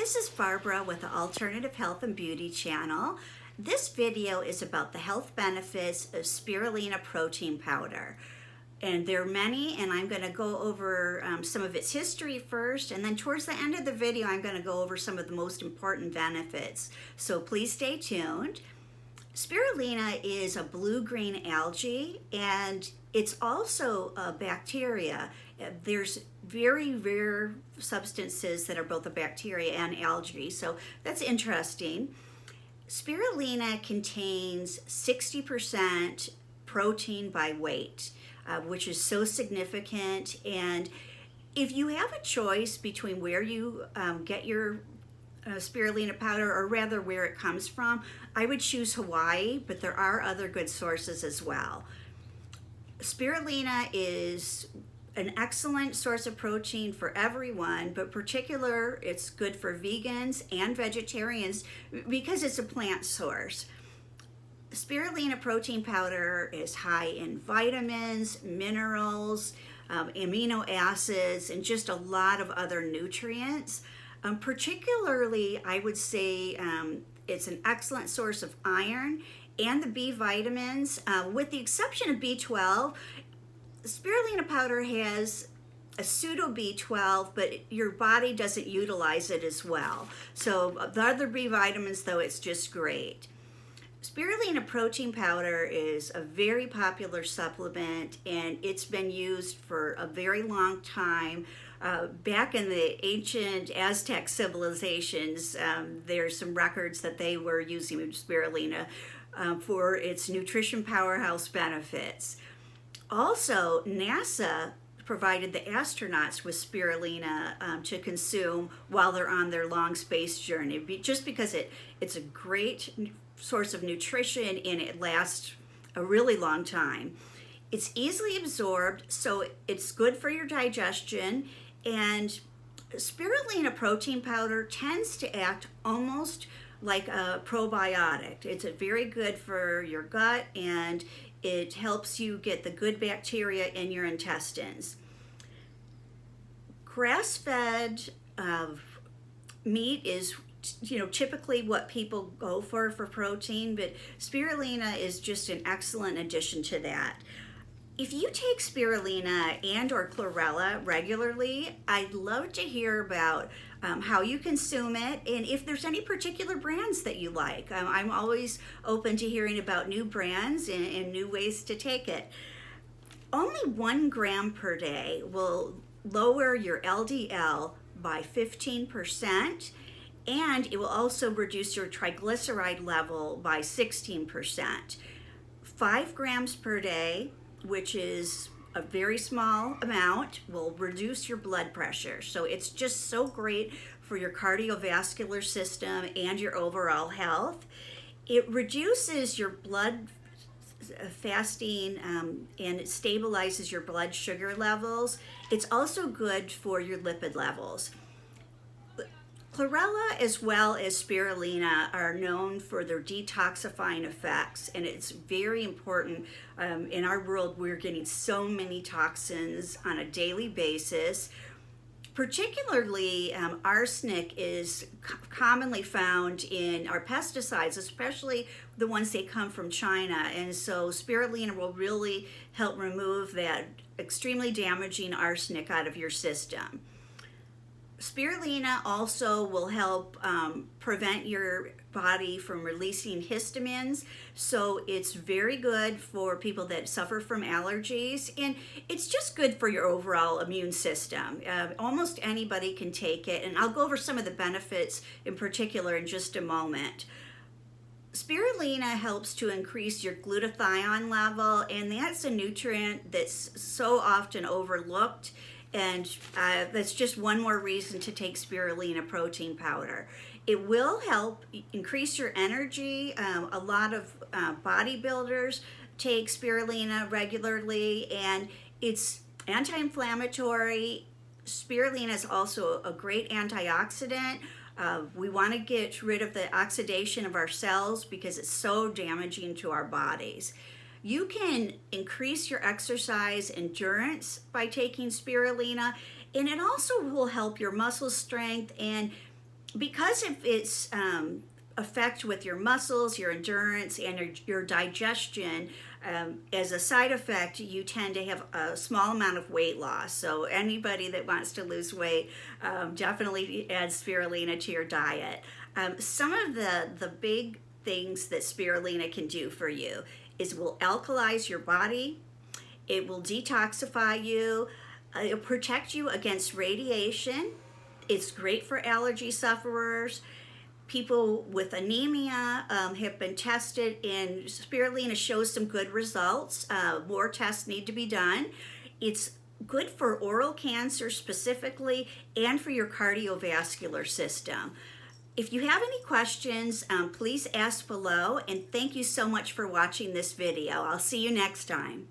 this is Barbara with the Alternative Health and Beauty channel. This video is about the health benefits of Spirulina Protein Powder. And there are many, and I'm going to go over some of its history first, and then towards the end of the video I'm going to go over some of the most important benefits. So please stay tuned. Spirulina is a blue-green algae, and it's also a bacteria. There's very rare substances that are both a bacteria and algae, so that's interesting. Spirulina contains 60% protein by weight, which is so significant. And if you have a choice between where you get your spirulina powder, or rather where it comes from, I would choose Hawaii, but there are other good sources as well. Spirulina is an excellent source of protein for everyone, but particular it's good for vegans and vegetarians because it's a plant source. Spirulina protein powder is high in vitamins, minerals, amino acids, and just a lot of other nutrients. Particularly, I would say it's an excellent source of iron and the B vitamins, with the exception of B12. Spirulina powder has a pseudo B12, but your body doesn't utilize it as well. So the other B vitamins, though, it's just great. Spirulina protein powder is a very popular supplement, and it's been used for a very long time. Back in the ancient Aztec civilizations, there's some records that they were using spirulina for its nutrition powerhouse benefits. Also, NASA provided the astronauts with spirulina to consume while they're on their long space journey, just because it's a great source of nutrition and it lasts a really long time. It's easily absorbed, so it's good for your digestion, and spirulina protein powder tends to act almost like a probiotic. It's very good for your gut, and it helps you get the good bacteria in your intestines. Grass-fed meat is typically what people go for protein, but spirulina is just an excellent addition to that. If you take spirulina and or chlorella regularly, I'd love to hear about how you consume it, and if there's any particular brands that you like. I'm always open to hearing about new brands and new ways to take it. Only 1 gram per day will lower your LDL by 15%, and it will also reduce your triglyceride level by 16%. 5 grams per day, which is a very small amount, will reduce your blood pressure. So it's just so great for your cardiovascular system and your overall health. It reduces your blood fasting and it stabilizes your blood sugar levels. It's also good for your lipid levels. Chlorella as well as spirulina are known for their detoxifying effects, and it's very important. In our world, we're getting so many toxins on a daily basis. Particularly, arsenic is commonly found in our pesticides, especially the ones that come from China, and so spirulina will really help remove that extremely damaging arsenic out of your system. Spirulina also will help prevent your body from releasing histamines, so it's very good for people that suffer from allergies, and it's just good for your overall immune system. Almost anybody can take it, and I'll go over some of the benefits in particular in just a moment. Spirulina helps to increase your glutathione level, and that's a nutrient that's so often overlooked. And that's just one more reason to take spirulina protein powder. It will help increase your energy. A lot of bodybuilders take spirulina regularly, and it's anti-inflammatory. Spirulina is also a great antioxidant. We want to get rid of the oxidation of our cells because it's so damaging to our bodies. You can increase your exercise endurance by taking spirulina, and it also will help your muscle strength, and because of its effect with your muscles, your endurance, and your digestion, as a side effect, you tend to have a small amount of weight loss. So anybody that wants to lose weight, definitely add spirulina to your diet. Some of the big things that spirulina can do for you is it will alkalize your body, it will detoxify you, it'll protect you against radiation. It's great for allergy sufferers. People with anemia have been tested, and spirulina shows some good results. More tests need to be done. It's good for oral cancer specifically, and for your cardiovascular system. If you have any questions, please ask below, and thank you so much for watching this video. I'll see you next time.